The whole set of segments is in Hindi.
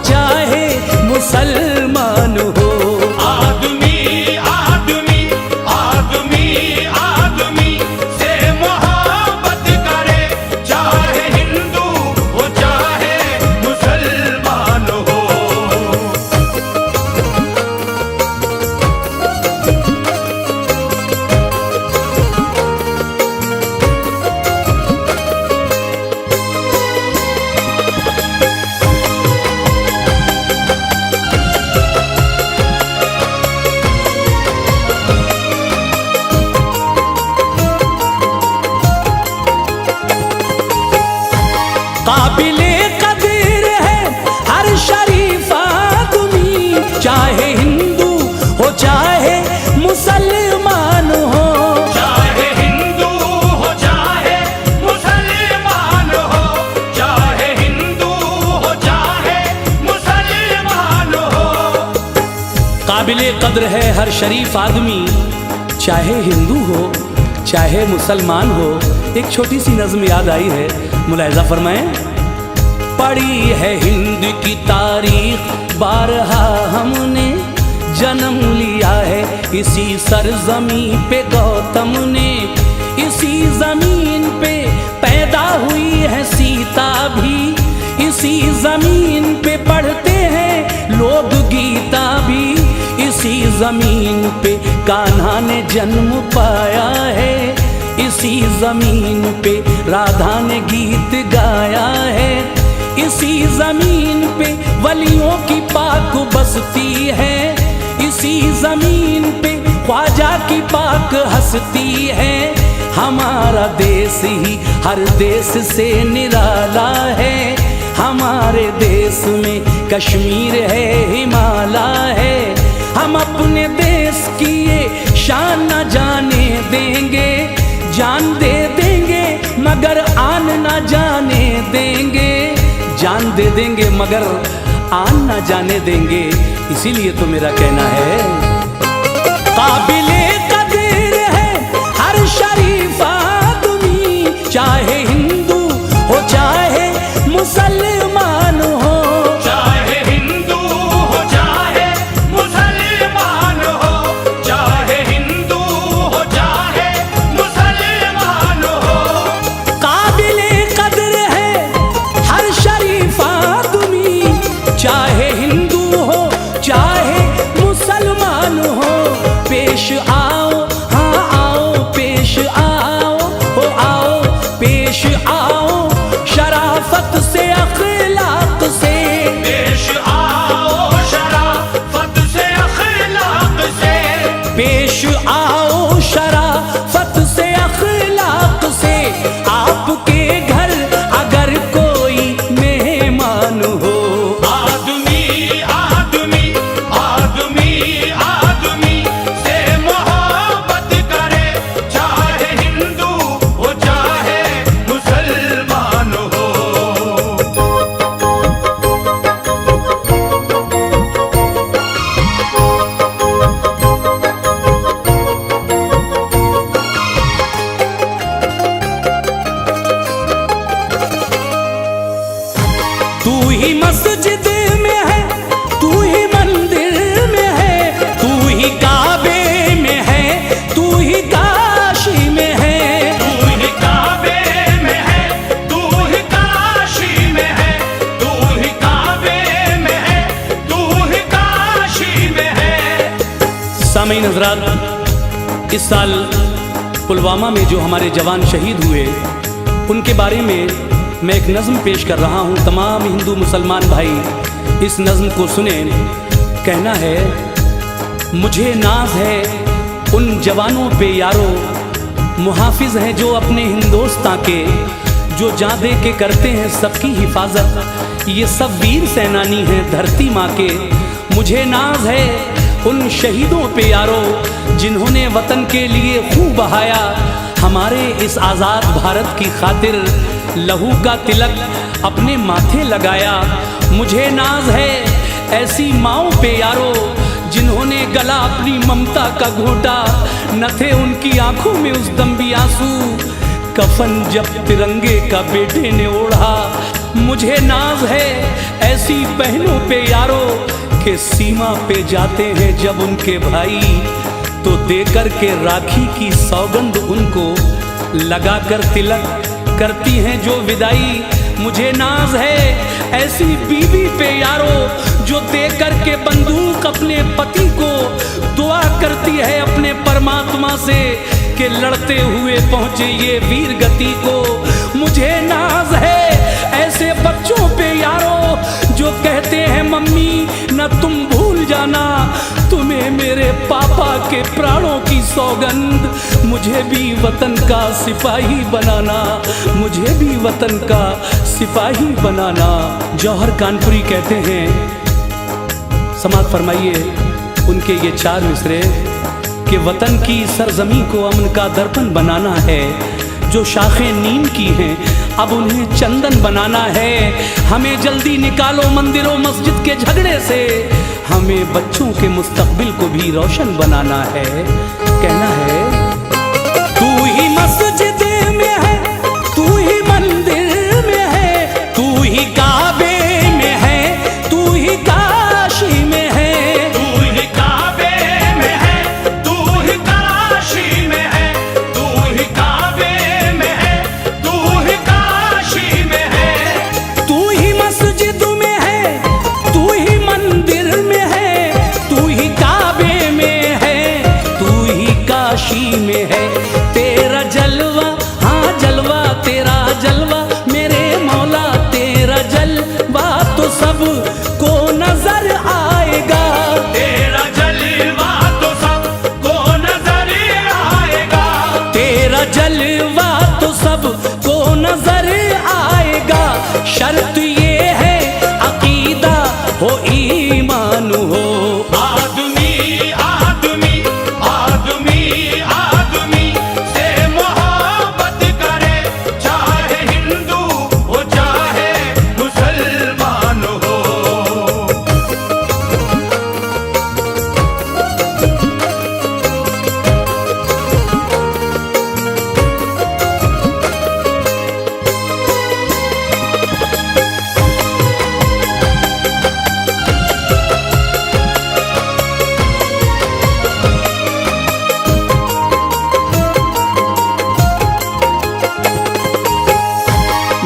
चाहे मुसलमान हो। आदमी आदमी आदमी आदमी से मोहब्बत करे, चाहे हिंदू हो चाहे मुसलमान हो। काबिले कदर है हर शरीफ आदमी, चाहे हिंदू हो चाहे मुसलमान हो। चाहे हिंदू हो चाहे मुसलमान हो, चाहे हिंदू हो चाहे मुसलमान हो। काबिले कद्र है हर शरीफ आदमी, चाहे हिंदू हो चाहे मुसलमान हो। एक छोटी सी नज्म याद आई है, मुलाहिजा फरमाएं। पढ़ी है हिंद की तारीख बारहा हमने, जन्म लिया है इसी सरजमी पे गौतम ने। इसी जमीन पे पैदा हुई है सीता भी, इसी जमीन पे पढ़ते हैं लोग गीता भी। इसी जमीन पे कान्हा ने जन्म पाया है, इसी जमीन पे राधा ने गीत गाया है। इसी जमीन पे वलियों की पाक बसती है, इसी जमीन पे ख्वाजा की पाक हस्ती है। हमारा देश ही हर देश से निराला है, हमारे देश में कश्मीर है हिमालय है। हम अपने देश की ये शान न जाने देंगे, जान दे देंगे मगर आन न जाने देंगे। जान दे देंगे मगर आन न जाने देंगे। इसीलिए तो मेरा कहना है, काबिले कदर है हर शरीफ आदमी, चाहे हिंदू हो चाहे मुसलमान हो। चाहे हिंदू हो चाहे मुसलमान हो, चाहे हिंदू हो चाहे मुसलमान हो। काबिले कदर है हर शरीफ आदमी, चाहे हिंदू हो चाहे मुसलमान हो। पेश आओ हाँ आओ पेश आओ हो आओ पेश आओ शराफत से अखलाक से। पेश आओ शराफत से अखलाक से, पेश आओ शराफत से अखलाक से। आपके घर अगर कोई मेहमान हो, आदमी आदमी आदमी आदमी से मोहब्बत करे, चाहे हिंदू हो चाहे मुसलमान हो। तू ही मस्जिद में है, तू ही मंदिर में है, तू ही काबे में है, तू ही काशी में है। तू ही काबे में है, तू ही काशी में है, तू ही काबे में है, तू ही काशी में है। सामीन हज़रात, इस साल पुलवामा में जो हमारे जवान शहीद हुए उनके बारे में मैं एक नज़्म पेश कर रहा हूँ। तमाम हिंदू मुसलमान भाई इस नज़्म को सुने। कहना है, मुझे नाज है उन जवानों पे यारो, मुहाफिज हैं जो अपने हिंदोस्तां के, जो जान दे के करते हैं सबकी हिफाजत। ये सब वीर सेनानी हैं धरती माँ के। मुझे नाज है उन शहीदों पे यारो, जिन्होंने वतन के लिए खून बहाया। हमारे इस आज़ाद भारत की खातिर लहू का तिलक अपने माथे लगाया। मुझे नाज है ऐसी माओं पे यारो, जिन्होंने गला अपनी ममता का घोटा। न थे उनकी आंखों में उस दम भी आंसू, कफन जब तिरंगे का बेटे ने ओढ़ा। मुझे नाज है ऐसी बहनों पे यारो के सीमा पे जाते हैं जब उनके भाई, तो देकर के राखी की सौगंध उनको लगाकर तिलक करती हैं जो विदाई। मुझे नाज है ऐसी बीवी पे यारो जो देकर के बंदूक अपने पति को दुआ करती है अपने परमात्मा से कि लड़ते हुए पहुंचे ये वीर गति को। मुझे नाज है ऐसे बच्चों पे यारो जो कहते हैं मम्मी न तुम भूल जाना, तुम्हें मेरे पापा के प्राणों की सौगंध, मुझे भी वतन का सिपाही बनाना, मुझे भी वतन का सिपाही बनाना। जौहर कानपुरी कहते हैं, समाअत फरमाइए उनके ये 4 मिसरे कि वतन की सरजमी को अमन का दर्पण बनाना है, जो शाखें नीम की हैं अब उन्हें चंदन बनाना है। हमें जल्दी निकालो मंदिरों मस्जिद के झगड़े से, हमें बच्चों के मुस्तकबिल को भी रोशन बनाना है। कहना है तू ही मस्जिद में है, तू ही मंदिर में है, तू ही काबे में है, तू ही काशी में है, तू ही काबे में है, तू ही काशी में है, तू ही काबे में है, तू ही काशी में है। तू ही मस्जिद में है, तू ही मंदिर में है, तू ही काबे में है, तू ही काशी में है। तेरा जलवा हाँ जलवा, तेरा जलवा मेरे मौला, तेरा जलवा तो सब को नजर आएगा, तेरा जलवा तो सबको नजर आएगा, तेरा जलवा तो सब को नजर आएगा। शर्त ये है अकीदा हो ईमान हो, आदमी आदमी आदमी आदमी से मोहब्बत करे, चाहे हिंदू हो चाहे मुसलमान हो।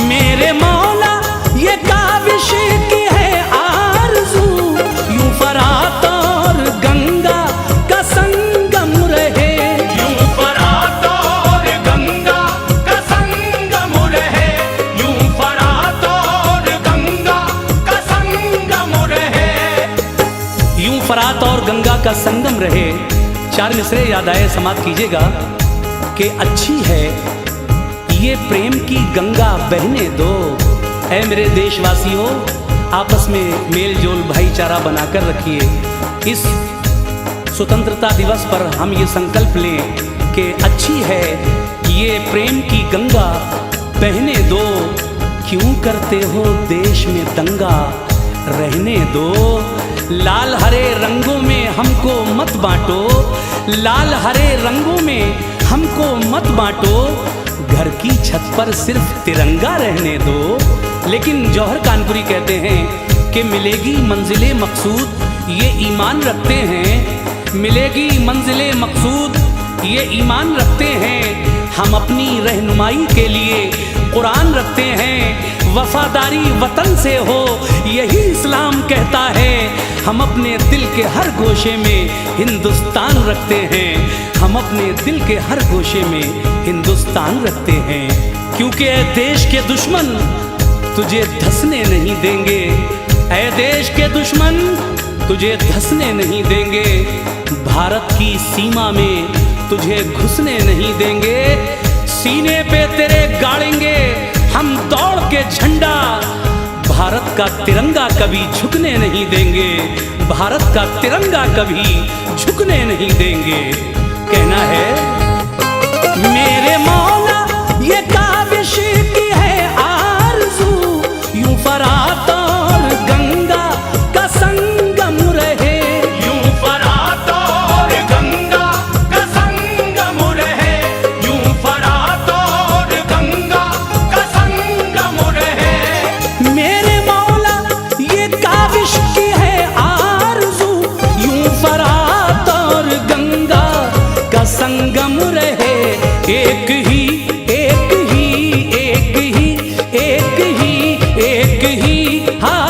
मेरे मौला ये काविश की है आरज़ू, यूं फरात और गंगा का संगम रहे, यूं फरात और गंगा का संगम रहे, यूं फरात और गंगा का संगम रहे। यूं फरात और गंगा का संगम रहे। 4 मिसरे याद आए, समाप्त कीजिएगा कि अच्छी है ये प्रेम की गंगा बहने दो। ऐ मेरे देशवासियों, आपस में मेल जोल भाईचारा बनाकर रखिए। इस स्वतंत्रता दिवस पर हम ये संकल्प लें कि अच्छी है ये प्रेम की गंगा बहने दो, क्यों करते हो देश में दंगा, रहने दो। लाल हरे रंगों में हमको मत बांटो, लाल हरे रंगों में हमको मत बांटो, घर की छत पर सिर्फ तिरंगा रहने दो। लेकिन जौहर कानपुरी कहते हैं कि मिलेगी मंजिले मकसूद ये ईमान रखते हैं, मिलेगी मंजिले मकसूद ये ईमान रखते हैं। हम अपनी रहनुमाई के लिए कुरान रखते हैं, वफादारी वतन से हो यही इस्लाम कहता है। हम अपने दिल के हर गोशे में हिंदुस्तान रखते हैं, हम अपने दिल के हर गोशे में हिंदुस्तान रखते हैं। क्योंकि ऐ देश के दुश्मन तुझे धंसने नहीं देंगे, ऐ देश के दुश्मन तुझे धंसने नहीं देंगे, भारत की सीमा में तुझे घुसने नहीं देंगे। सीने पे तेरे गाड़ेंगे हम दौड़ के झंडा, भारत का तिरंगा कभी झुकने नहीं देंगे, भारत का तिरंगा कभी झुकने नहीं देंगे। कहना है मेरे मौला ये काविश की है आरज़ू, यूं फरात और गंगा का संगम रहे, यूं फरात और गंगा का संगम रहे, यूं फरात और गंगा का संगम रहे। मेरे मौला ये हाँ